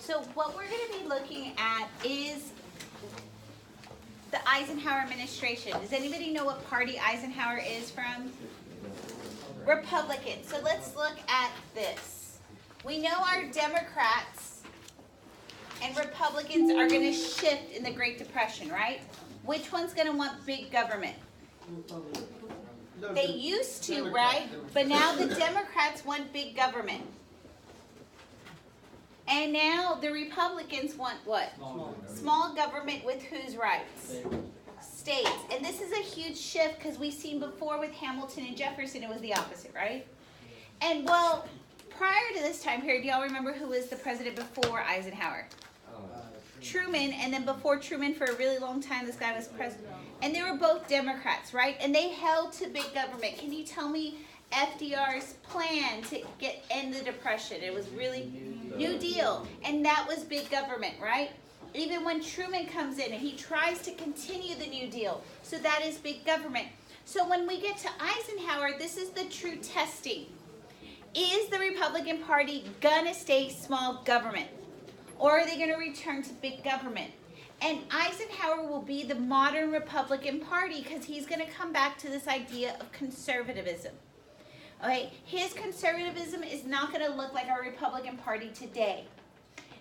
So what we're going to be looking at is the Eisenhower administration. Does anybody know what party Eisenhower is from? Republican. So let's look at this. We know our Democrats and Republicans are going to shift in the Great Depression, right? Which one's going to want big government? They used to, right? But now the Democrats want big government. And now the Republicans want what? Small government with whose rights? States. And this is a huge shift because we've seen before with Hamilton and Jefferson it was the opposite, right? And well, prior to this time period, do y'all remember who was the president before Eisenhower? Truman, and then before Truman for a really long time this guy was president. And they were both Democrats, right? And they held to big government. Can you tell me FDR's plan to end the Depression? It was really New Deal, and that was big government, right? Even when Truman comes in and he tries to continue the New Deal, so that is big government. So when we get to Eisenhower, this is the true testing. Is the Republican Party gonna stay small government? Or are they gonna return to big government? And Eisenhower will be the modern Republican Party because he's gonna come back to this idea of conservatism. Okay, his conservatism is not going to look like our Republican Party today.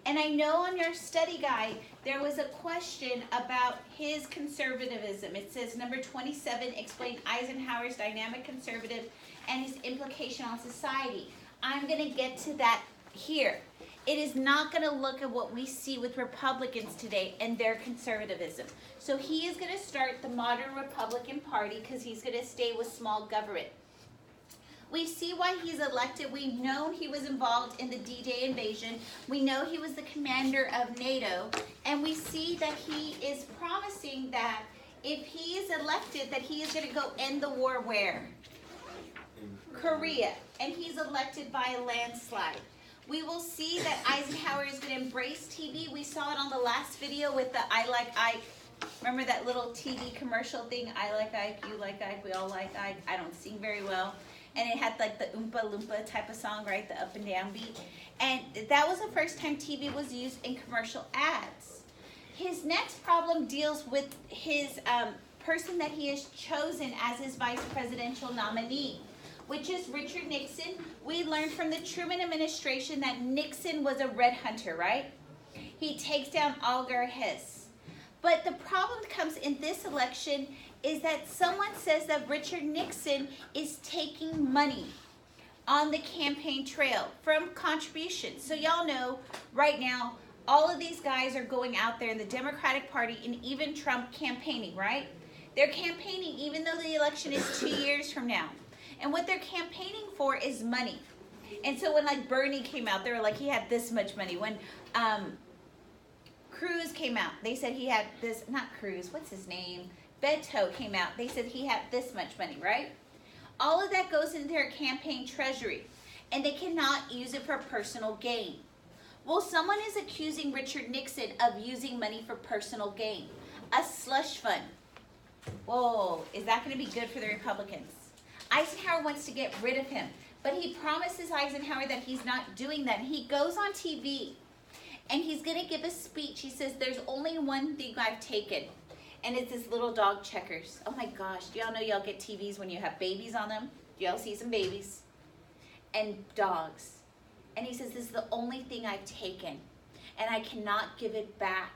And I know on your study guide, there was a question about his conservatism. It says, number 27, explain Eisenhower's dynamic conservative and his implication on society. I'm going to get to that here. It is not going to look at what we see with Republicans today and their conservatism. So he is going to start the modern Republican Party because he's going to stay with small government. We see why he's elected. We know he was involved in the D-Day invasion. We know he was the commander of NATO. And we see that he is promising that if he is elected, that he is going to go end the war where? Korea. And he's elected by a landslide. We will see that Eisenhower is going to embrace TV. We saw it on the last video with the I Like Ike. Remember that little TV commercial thing? I like Ike, you like Ike, we all like Ike. I don't sing very well. And it had like the Oompa Loompa type of song, right? The up and down beat. And that was the first time TV was used in commercial ads. His next problem deals with his person that he has chosen as his vice presidential nominee, which is Richard Nixon. We learned from the Truman administration that Nixon was a red hunter, right? He takes down Algar Hiss. But the problem comes in this election is that someone says that Richard Nixon is taking money on the campaign trail from contributions. So y'all know right now, all of these guys are going out there in the Democratic Party and even Trump campaigning, right? They're campaigning even though the election is 2 years from now. And what they're campaigning for is money. And so when like Bernie came out, they were like, he had this much money. When Cruz came out, they said he had this, not Cruz, what's his name? Beto came out, they said he had this much money, right? All of that goes into their campaign treasury, and they cannot use it for personal gain. Well, someone is accusing Richard Nixon of using money for personal gain, a slush fund. Whoa, is that going to be good for the Republicans? Eisenhower wants to get rid of him, but he promises Eisenhower that he's not doing that. He goes on TV, and he's going to give a speech. He says, there's only one thing I've taken. And it's this little dog Checkers. Oh my gosh, do y'all know y'all get TVs when you have babies on them? Do y'all see some babies? And dogs. And he says, this is the only thing I've taken. And I cannot give it back.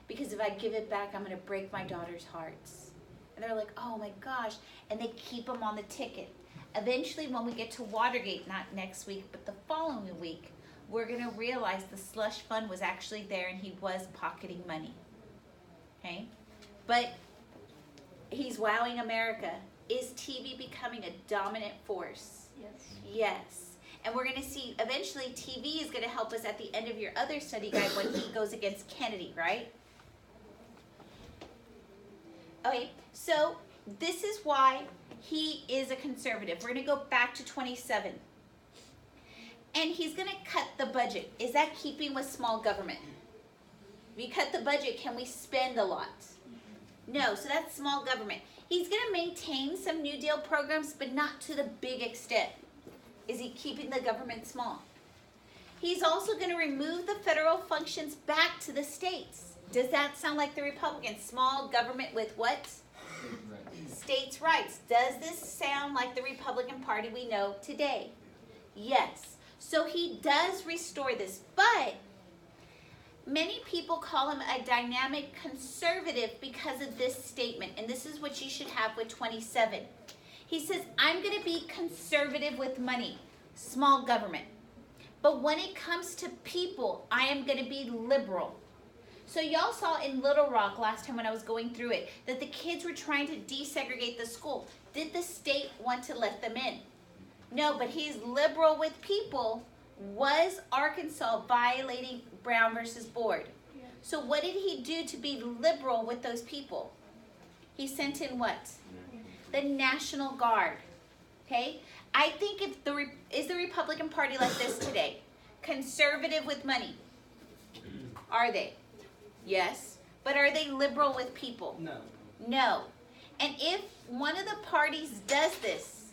Because if I give it back, I'm going to break my daughter's hearts. And they're like, oh my gosh. And they keep him on the ticket. Eventually, when we get to Watergate, not next week, but the following week, we're going to realize the slush fund was actually there and he was pocketing money. Okay? But he's wowing America. Is TV becoming a dominant force? Yes. Yes. And we're going to see, eventually, TV is going to help us at the end of your other study guide when he goes against Kennedy, right? Okay, so this is why he is a conservative. We're going to go back to 27. And he's going to cut the budget. Is that keeping with small government? If we cut the budget, can we spend a lot? No, so that's small government. He's going to maintain some New Deal programs, but not to the big extent. Is he keeping the government small? He's also going to remove the federal functions back to the states. Does that sound like the Republicans? Small government with what? States' rights. Does this sound like the Republican Party we know today? Yes. So he does restore this, but many people call him a dynamic conservative because of this statement, and this is what you should have with 27. He says, I'm going to be conservative with money, small government. But when it comes to people, I am going to be liberal. So y'all saw in Little Rock last time when I was going through it, that the kids were trying to desegregate the school. Did the state want to let them in? No, but he's liberal with people. Was Arkansas violating Brown versus Board? Yeah. So what did he do to be liberal with those people? He sent in what? The National Guard. Okay? I think if is the Republican Party like this today? Conservative with money. Are they? Yes. But are they liberal with people? No. No. And if one of the parties does this,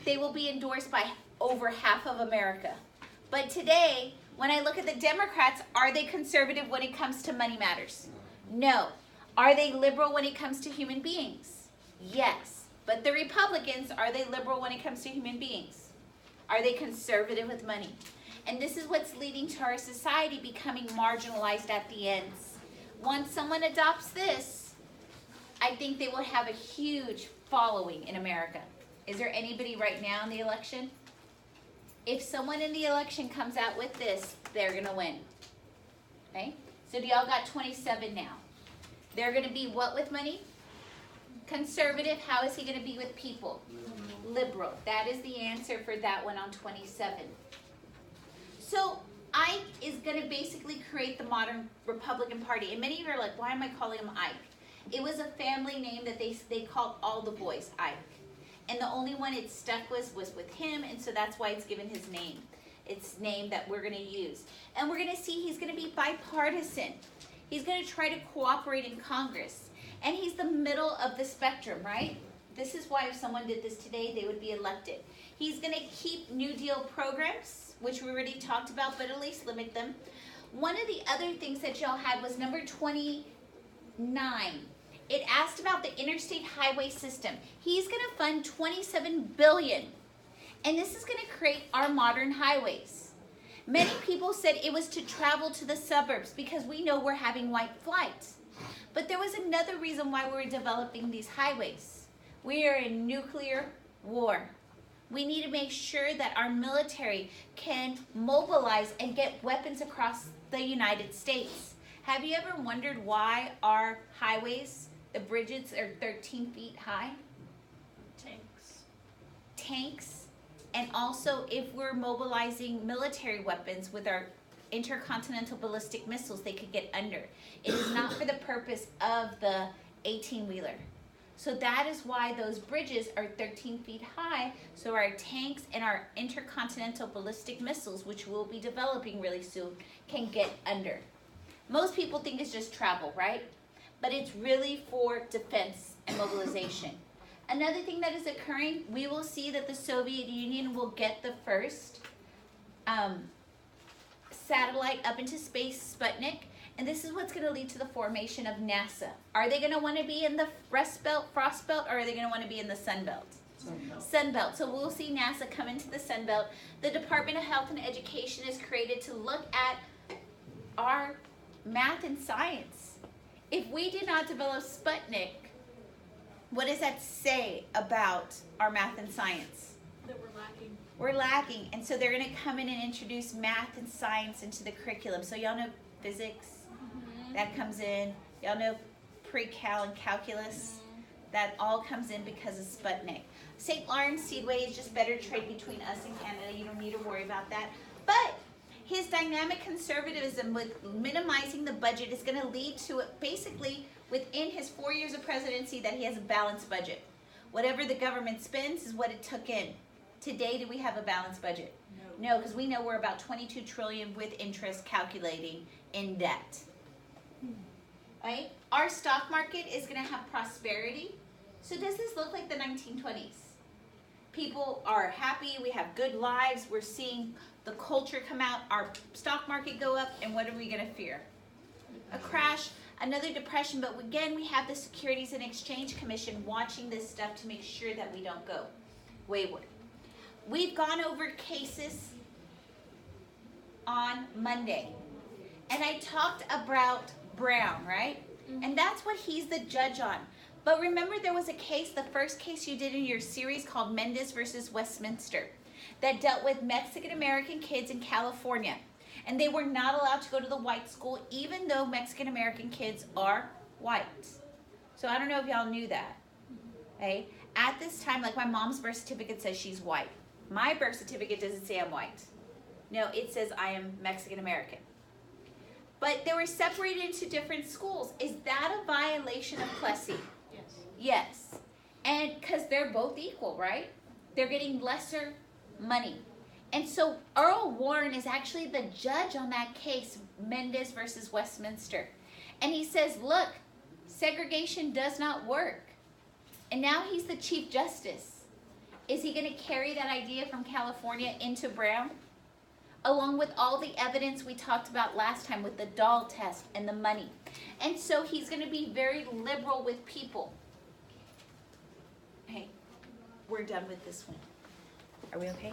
they will be endorsed by over half of America. But today, when I look at the Democrats, are they conservative when it comes to money matters? No. Are they liberal when it comes to human beings? Yes. But the Republicans, are they liberal when it comes to human beings? Are they conservative with money? And this is what's leading to our society becoming marginalized at the ends. Once someone adopts this, I think they will have a huge following in America. Is there anybody right now in the election? If someone in the election comes out with this, they're going to win. Okay? So y'all got 27 now. They're going to be what with money? Conservative. How is he going to be with people? Liberal. That is the answer for that one on 27. So Ike is going to basically create the modern Republican Party. And many of you are like, why am I calling him Ike? It was a family name that they called all the boys Ike. And the only one it stuck was with him, and so that's why it's given his name. It's name that we're going to use. And we're going to see he's going to be bipartisan. He's going to try to cooperate in Congress. And he's the middle of the spectrum, right? This is why if someone did this today, they would be elected. He's going to keep New Deal programs, which we already talked about, but at least limit them. One of the other things that y'all had was number 29. It asked about the interstate highway system. He's going to fund $27 billion. And this is going to create our modern highways. Many people said it was to travel to the suburbs because we know we're having white flight. But there was another reason why we were developing these highways. We are in nuclear war. We need to make sure that our military can mobilize and get weapons across the United States. Have you ever wondered why our highways, the bridges, are 13 feet high? Tanks. And also if we're mobilizing military weapons with our intercontinental ballistic missiles, they could get under. It is not for the purpose of the 18-wheeler. So that is why those bridges are 13 feet high, so our tanks and our intercontinental ballistic missiles, which we'll be developing really soon, can get under. Most people think it's just travel, right? But it's really for defense and mobilization. Another thing that is occurring, we will see that the Soviet Union will get the first satellite up into space, Sputnik, and this is what's going to lead to the formation of NASA. Are they going to want to be in the frost belt, or are they going to want to be in the sun belt? Sun belt. So we'll see NASA come into the sun belt. The Department of Health and Education is created to look at our math and science. If we did not develop Sputnik, what does that say about our math and science? That we're lacking. We're lacking. And so they're going to come in and introduce math and science into the curriculum. So y'all know physics, that comes in. Y'all know pre-cal and calculus. That all comes in because of Sputnik. St. Lawrence Seedway is just better trade between us and Canada. You don't need to worry about that. But his dynamic conservatism with minimizing the budget is going to lead to basically within his 4 years of presidency that he has a balanced budget. Whatever the government spends is what it took in. Today, do we have a balanced budget? No, because we know we're about 22 trillion with interest calculating in debt. Right? Our stock market is going to have prosperity. So does this look like the 1920s? People are happy, we have good lives, we're seeing the culture come out, our stock market go up, and what are we gonna fear? A crash, another depression, but again, we have the Securities and Exchange Commission watching this stuff to make sure that we don't go wayward. We've gone over cases on Monday, and I talked about Brown, right? And that's what he's the judge on. But remember, there was a case, the first case you did in your series called Mendez versus Westminster, that dealt with Mexican American kids in California. And they were not allowed to go to the white school, even though Mexican American kids are white. So I don't know if y'all knew that. Okay? At this time, like my mom's birth certificate says she's white. My birth certificate doesn't say I'm white. No, it says I am Mexican American. But they were separated into different schools. Is that a violation of Plessy? Yes. And because they're both equal, right? They're getting lesser money. And so Earl Warren is actually the judge on that case, Mendez versus Westminster. And he says, look, segregation does not work. And now he's the Chief Justice. Is he going to carry that idea from California into Brown? Along with all the evidence we talked about last time with the doll test and the money. And so he's going to be very liberal with people. Hey, we're done with this one. Are we okay?